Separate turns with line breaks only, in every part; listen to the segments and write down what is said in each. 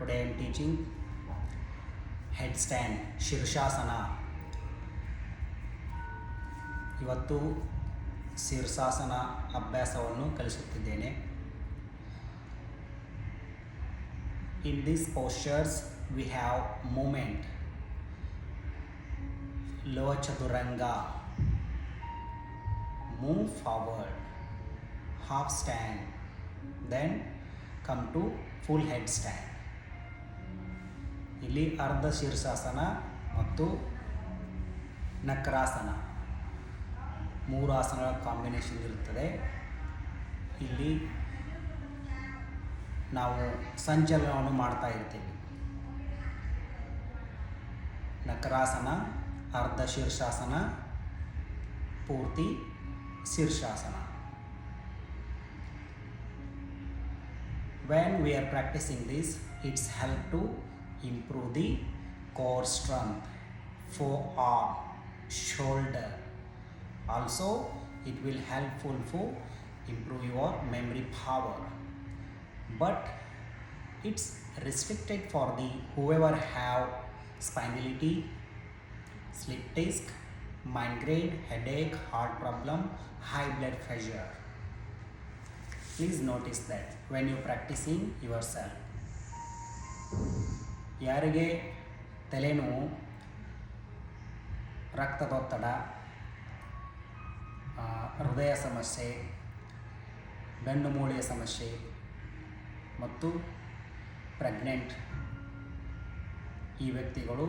Today I am teaching headstand Shirshasana. ಇವತ್ತು ಶೀರ್ಷಾಸನ ಅಭ್ಯಾಸವನ್ನು ಕಲಿಸುತ್ತಿದ್ದೇನೆ. In these postures we have movement, lower chaturanga, move forward, half stand, then come to full headstand. ಇಲ್ಲಿ ಅರ್ಧ ಶೀರ್ಷಾಸನ ಮತ್ತು ನಕ್ರಾಸನ 3 ಆಸನಗಳ combination ಇರುತ್ತದೆ. ಇಲ್ಲಿ ನಾವು ಸಂಚಲನವನ್ನು ಮಾಡ್ತಾ ಇರ್ತೀವಿ. ನಕ್ರಾಸನ, ಅರ್ಧ ಶೀರ್ಷಾಸನ, ಪೂರ್ತಿ Shirshasana. When we are practicing this, it's help to improve the core strength, forearm, shoulder. Also, it will helpful for improve your memory power. But it's restricted for the whoever have spinality, slip disc, migraine, headache, heart problem, high blood pressure. Please notice that when you practicing yourself. ಯಾರಿಗೆ ತಲೆನೋವು, ರಕ್ತದೊತ್ತಡ, ಹೃದಯ ಸಮಸ್ಯೆ, ಬೆನ್ನು ಮೂಳೆಯ ಸಮಸ್ಯೆ ಮತ್ತು pregnant ಈ ವ್ಯಕ್ತಿಗಳು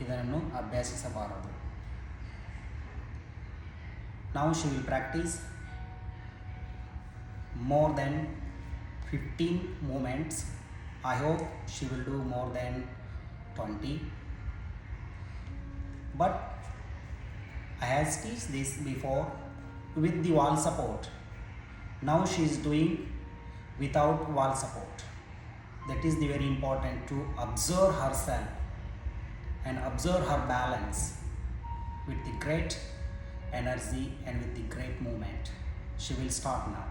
ಇದನ್ನು ಅಭ್ಯಾಸಿಸಬಾರದು. Now she will practice more than 15 movements. I hope she will do more than 20. But I have teach this before with the wall support. Now she is doing without wall support. That is the very important to observe herself and observe her balance with the great energy and with the great movement. She will start now.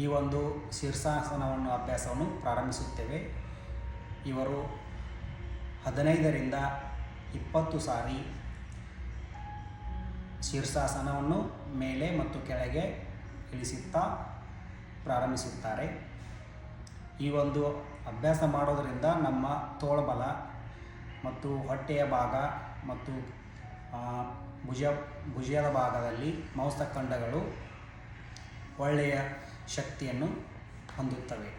ಈ ಒಂದು ಶೀರ್ಷಾಸನವನ್ನು ಅಭ್ಯಾಸವನ್ನು ಪ್ರಾರಂಭಿಸುತ್ತೇವೆ. ಇವರು 15ರಿಂದ 20 ಸಾರಿ ಶೀರ್ಷಾಸನವನ್ನು ಮೇಲೆ ಮತ್ತು ಕೆಳಗೆ ಇಳಿಸುತ್ತಾ ಪ್ರಾರಂಭಿಸುತ್ತಾರೆ. ಈ ಒಂದು ಅಭ್ಯಾಸ ಮಾಡೋದರಿಂದ ನಮ್ಮ ತೋಳ್ಬಲ ಮತ್ತು ಹೊಟ್ಟೆಯ ಭಾಗ ಮತ್ತು ಭುಜದ ಭಾಗದಲ್ಲಿ ಮಾಂಸಖಂಡಗಳು ಒಳ್ಳೆಯ ಶಕ್ತಿಯನ್ನು ಹೊಂದುತ್ತವೆ.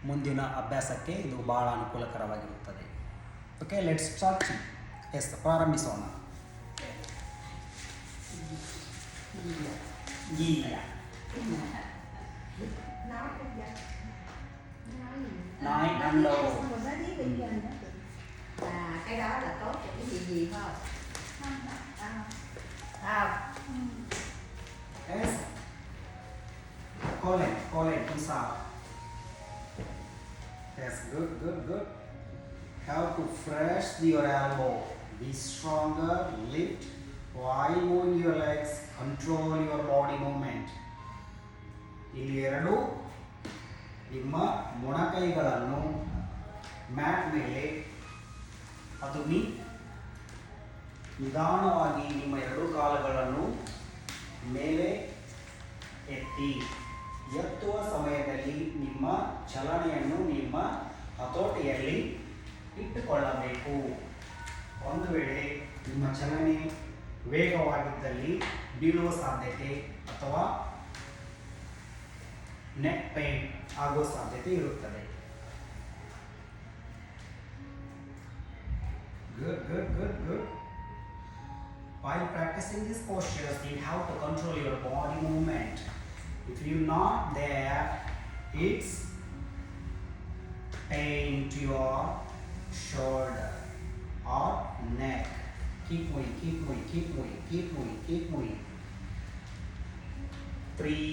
ಮುಂದಿನ ಅಭ್ಯಾಸಕ್ಕೆ ಇದು ಬಹಳ ಅನುಕೂಲಕರವಾಗಿರುತ್ತದೆ. Okay, let's start. ಪ್ರಾರಂಭಿಸೋಣ.
Cái đó là tốt cho cái gì không?
Yes. Colin, inside. Yes, good. Have to fresh your elbow. Be stronger, lift while moving your legs. Control your body movement. ಇಲ್ಲಿ ಎರಡು ನಿಮ್ಮ ಮೊಣಕೈಗಳನ್ನು mat ಮೇಲೆ ಅದು ನಿಧಾನವಾಗಿ ನಿಮ್ಮ ಎರಡು ಕಾಲುಗಳನ್ನು ಮೇಲೆ ಎತ್ತಿ. ಎತ್ತುವ ಸಮಯದಲ್ಲಿ ನಿಮ್ಮ ಚಲನೆಯನ್ನು ನಿಮ್ಮ ಹತೋಟಿಯಲ್ಲಿ ಇಟ್ಟುಕೊಳ್ಳಬೇಕು. ಒಂದು ವೇಳೆ ನಿಮ್ಮ ಚಲನೆ ವೇಗವಾಗಿದ್ದಲ್ಲಿ ಬೀಳುವ ಸಾಧ್ಯತೆ ಅಥವಾ ನೆಕ್ ಪೇನ್ ಆಗುವ ಸಾಧ್ಯತೆ ಇರುತ್ತದೆ. Good. While practicing this posture, you have to control your body movement. If you're not there, it's pain to your shoulder or neck. Keep moving. 3.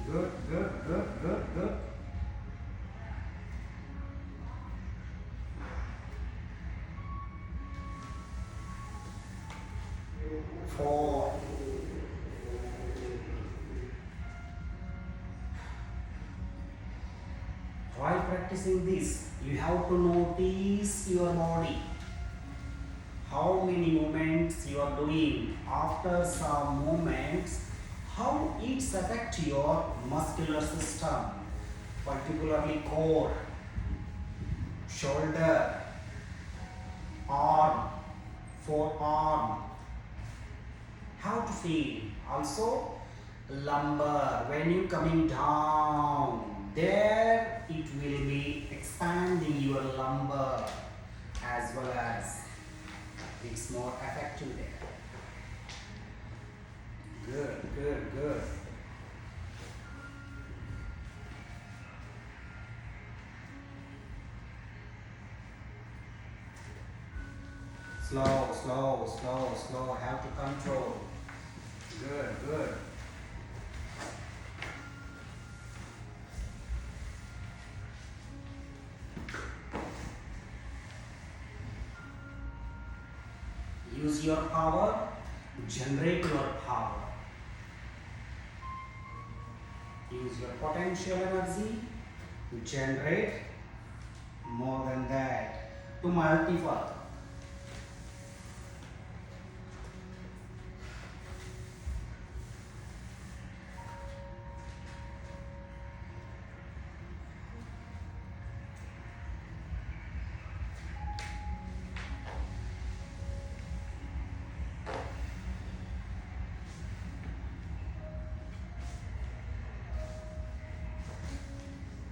Good. 4. 5. practicing this, you have to notice your body. How many movements you are doing. After some movements, how it affects your muscular system, particularly core, shoulder, arm, forearm. How to feel. Also, lumbar. When you coming down, there it will be expanding your lumbar as well as it's more effective there. Good, good, good. Slow, slow, slow, slow. Have to control. Good, good. Use your power, generate your power. Use your potential energy to generate more than that, to multiply.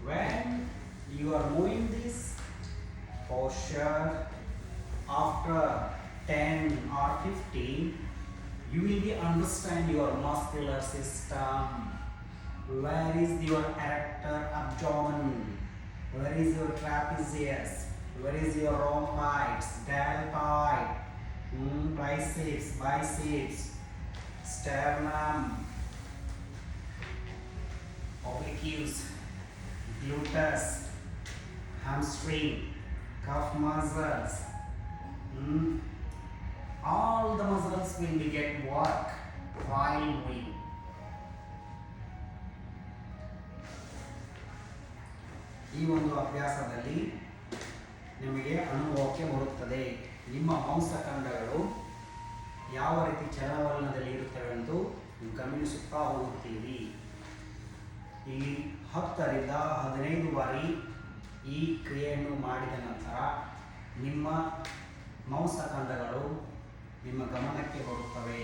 When you are moving this posture after 10 or 15, you will be understand your muscular system. Where is your erector abdomen? Where is your trapezius? Where is your rhomboids, deltoid, triceps, biceps, sternum, obliques, gluteus, hamstring, calf muscles. All the muscles will be get work while moving. ಈ ಒಂದು ಅಭ್ಯಾಸದಲ್ಲಿ ನಿಮಗೆ ಅನುಭವಕ್ಕೆ ಬರುತ್ತದೆ. ನಿಮ್ಮ ಮಾಂಸಖಂಡಗಳು ಯಾವ ರೀತಿ ಚಲನವಲನದಲ್ಲಿ ಇರುತ್ತವೆ ಎಂದು ಗಮನಿಸುತ್ತಾ ಹೋಗುತ್ತೀರಿ. ಈ 10 ರಿಂದ 15 ಬಾರಿ ಈ ಕ್ರಿಯೆಯನ್ನು ಮಾಡಿದ ನಂತರ ನಿಮ್ಮ ಮಾಂಸಖಂಡಗಳು ನಿಮ್ಮ ಗಮನಕ್ಕೆ ಬರುತ್ತವೆ.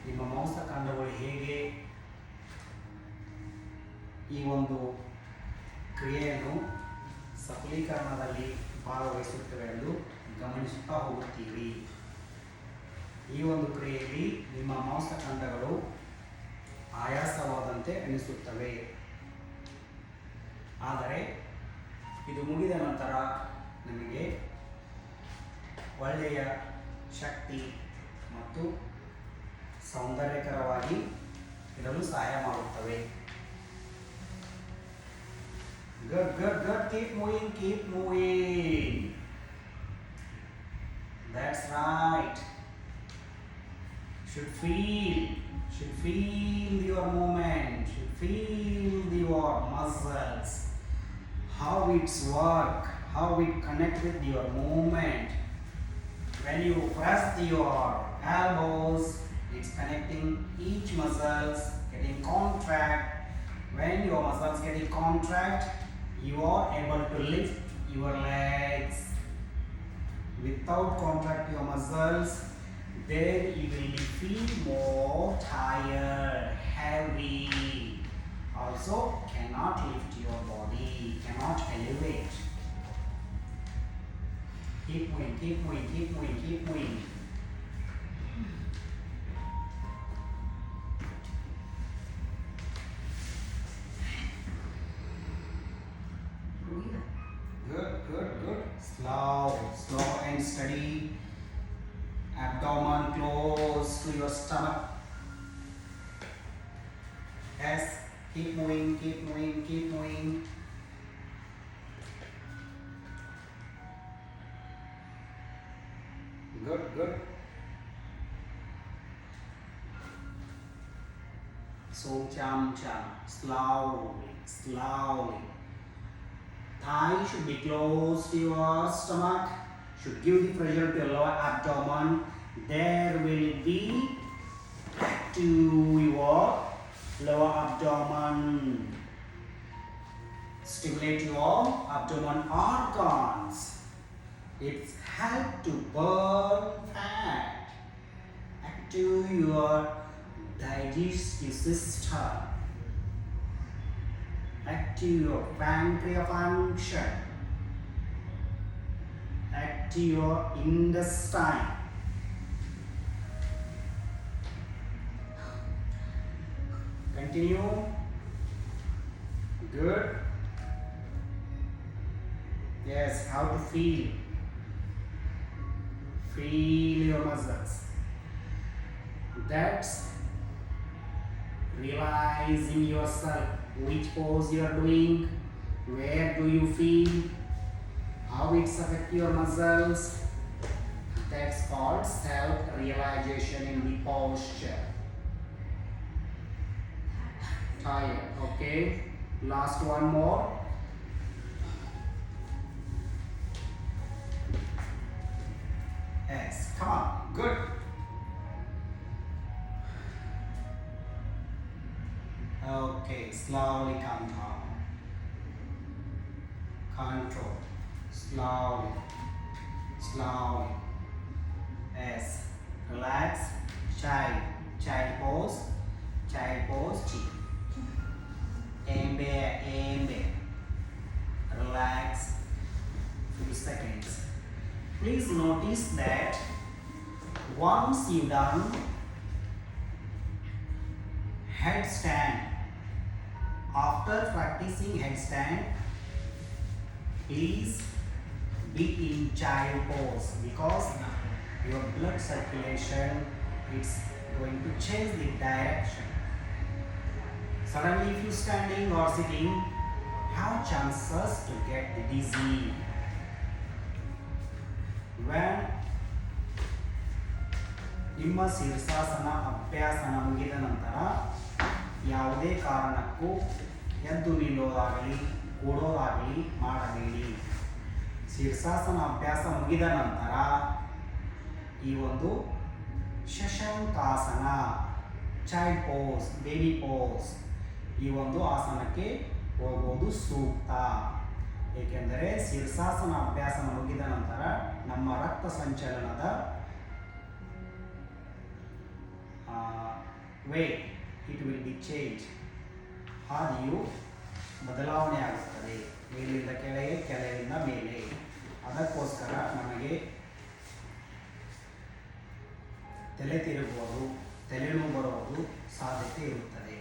ನಿಮ್ಮ ಮಾಂಸಖಂಡಗಳು ಹೇಗೆ ಈ ಒಂದು ಕ್ರಿಯೆಯನ್ನು ಸಫಲೀಕರಣದಲ್ಲಿ ಭಾಗವಹಿಸುತ್ತವೆ ಎಂದು ಗಮನಿಸುತ್ತಾ ಹೋಗುತ್ತೀರಿ. ಈ ಒಂದು ಕ್ರಿಯೆಯಲ್ಲಿ ನಿಮ್ಮ ಮಾಂಸಖಂಡಗಳು ಆಯಾಸವಾದಂತೆ ಅನಿಸುತ್ತವೆ. ಆದರೆ ಇದು ಮುಗಿದ ನಂತರ ನಿಮಗೆ ಒಳ್ಳೆಯ ಶಕ್ತಿ ಮತ್ತು ಸೌಂದರ್ಯಕರವಾಗಿ ಇರಲು ಸಹಾಯ ಮಾಡುತ್ತವೆ. Good, good, good. Keep moving, keep moving. That's right. Should feel your movement, should feel your muscles, how it's work, how it connect with your movement. When you press your elbows, it's connecting each muscles, getting contract. When your muscles getting contract, you are able to lift your legs. Without contract your muscles, then you will feel more tired, heavy. Also cannot lift your body, cannot elevate. Keep moving, keep moving, keep moving, keep moving. Good, good, good. Slow, slow and steady. Abdomen close to your stomach. Yes, keep moving, keep moving, keep moving. Good, good. So cham cham, slowly, slowly. thigh should be close to your stomach. Should give the pressure to your lower abdomen. There will be to your lower abdomen. Stimulate your abdomen organs. It's help to burn fat. Active your digestive system. Active your pancreas function. Active your intestine. Continue. Good. Yes, how to feel. Feel your muscles. That's realizing yourself. Which pose you are doing. Where do you feel? How it's affect your muscles. That's called self-realization in the posture. Tired. Okay. Last one more. Yes. Come on. Good. Okay. Slowly come down. Control. Slowly. Slowly. Yes. Relax. Child. Child pose. Child pose. Chill. Aim there. Aim there. Relax. Few seconds. Please notice that once you done headstand, after practicing headstand, please be in child pose because your blood circulation is going to change the direction. Suddenly if you standing or sitting, have chances to get dizzy. When ನಿಮ್ಮ ಶೀರ್ಷಾಸನ ಅಭ್ಯಾಸನ ಮುಗಿದ ನಂತರ ಯಾವುದೇ ಕಾರಣಕ್ಕೂ ಎದ್ದು ನಿಲ್ಲೋದಾಗಲಿ ಕೂಡೋದಾಗಲಿ ಮಾಡಬೇಡಿ. ಶೀರ್ಷಾಸನ ಅಭ್ಯಾಸ ಮುಗಿದ ನಂತರ ಈ ಒಂದು ಶಶಂಕಾಸನ, ಚೈಲ್ಡ್ ಪೋಸ್, ಬೇಬಿ ಪೋಸ್ ಈ ಒಂದು ಆಸನಕ್ಕೆ ಹೋಗೋದು ಸೂಕ್ತ. ಏಕೆಂದರೆ ಶೀರ್ಷಾಸನ ಅಭ್ಯಾಸ ಮುಗಿದ ನಂತರ ನಮ್ಮ ರಕ್ತ ಸಂಚಲನದ way it will be change, ಹಾದಿಯು ಬದಲಾವಣೆ ಆಗುತ್ತದೆ. ಮೇಲಿಂದ ಕೆಳಗೆ, ಕೆಳಗಿಂದ ಮೇಲೆ. ಅದಕ್ಕೋಸ್ಕರ ನಮಗೆ ತಲೆ ತಿರುಗುವುದು, ತಲೆನೋವು ಬರುವುದು ಸಾಧ್ಯತೆ ಇರುತ್ತದೆ.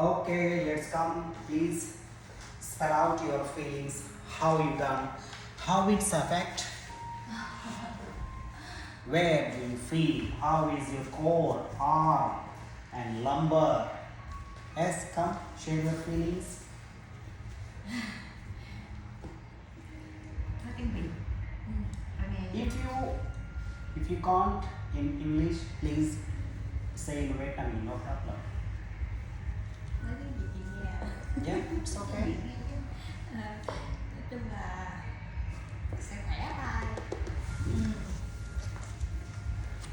Okay, let's come. Please spell out your feelings, how you done, how it's affect, where do you feel, how is your core, arm and lumbar. Yes, come, share your feelings. If you can't in English, please say in Vietnamese, no problem. Yeah, it's okay.
Nói chung là sẽ khỏe tay.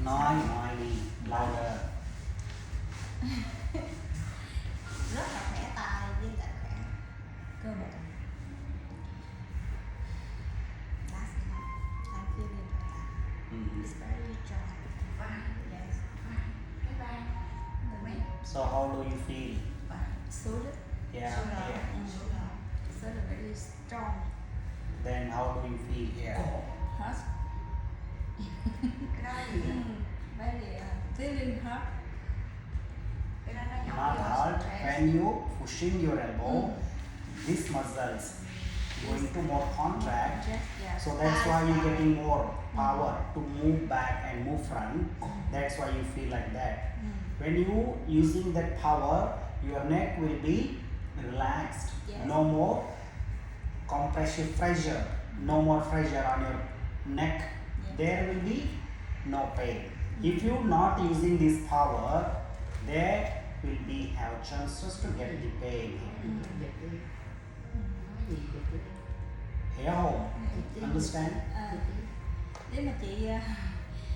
Nói đi, louder.
Rất là khỏe tay với lại khỏe cơ bụng. That's enough. I'm feeling better. It's very strong. Yes.
So how do you feel?
Shoulder.
Yeah, here.
Shoulder very strong.
Then how do you feel here?
Hot. Very feeling hot.
Not hard. When you pushing your elbow, these muscles going to more contract.
Yeah.
So that's why you're getting more power to move back and move front. That's why you feel like that. When you using that power, your neck will be relaxed.
Yes.
No more compressive pressure. No more pressure on your neck.
Yes.
There will be no pain. If you not using this power, there will be have chances to get the pain. Here home, understand?
Nếu mà chị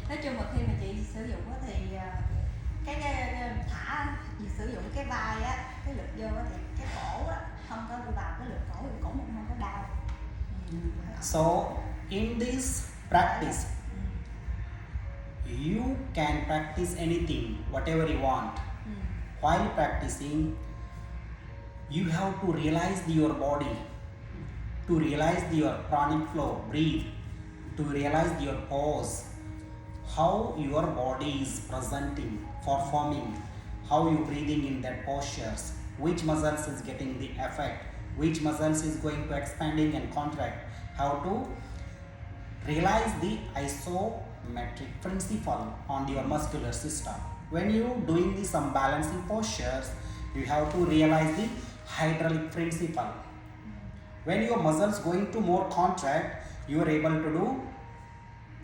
nói chung là khi mà chị sử dụng á thì cái thả chị sử dụng cái vai á, cái lực vô á thì cái cổ á không có đi vào cái lực cổ thì cổ mình không có đau.
So in this practice, you can practice anything, whatever you want. While practicing, you have to realize your body, to realize your pranic flow, breathe, to realize your pose, how your body is presenting, performing, how you breathing in that postures, which muscles is getting the effect, which muscles is going to expanding and contract, how to realize the isometric principle on your muscular system. When you doing the some balancing postures, you have to realize the hydraulic principle. When your muscles going to more contract, you are able to do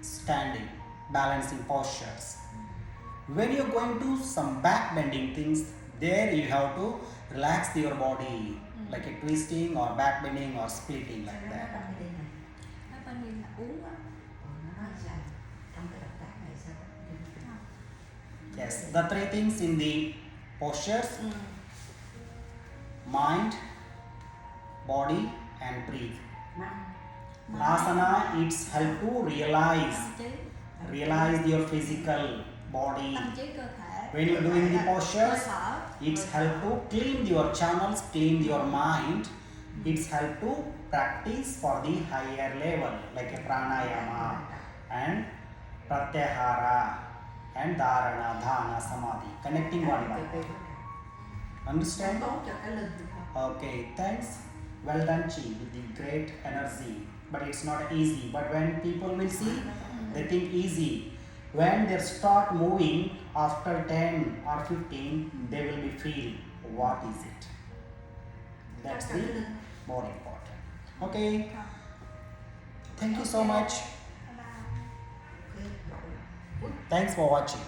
standing, balancing postures. When you're going to some back bending things, there you have to relax your body, like a twisting or back bending or splitting like that.
Nó coi như là uống á.
Yes, the three things in the postures: mind, body, and breathe. Asana, it's help to realize your physical body.
Tâm trí cơ thể.
When you're doing the
Hơi
postures,
thở.
it's help to clean your channels, clean your mind. It's help to practice for the higher level, like a pranayama and pratyahara and dharana, dhana, samadhi, connecting one by one. Understand? Okay, thanks. Well done, Chi, with the great energy. But it's not easy. But when people will see, they think easy. When they start moving after 10 or 15, they will be feel what is it. That's the more important. Okay. Thank you so much.
Bye bye.
Thanks for watching.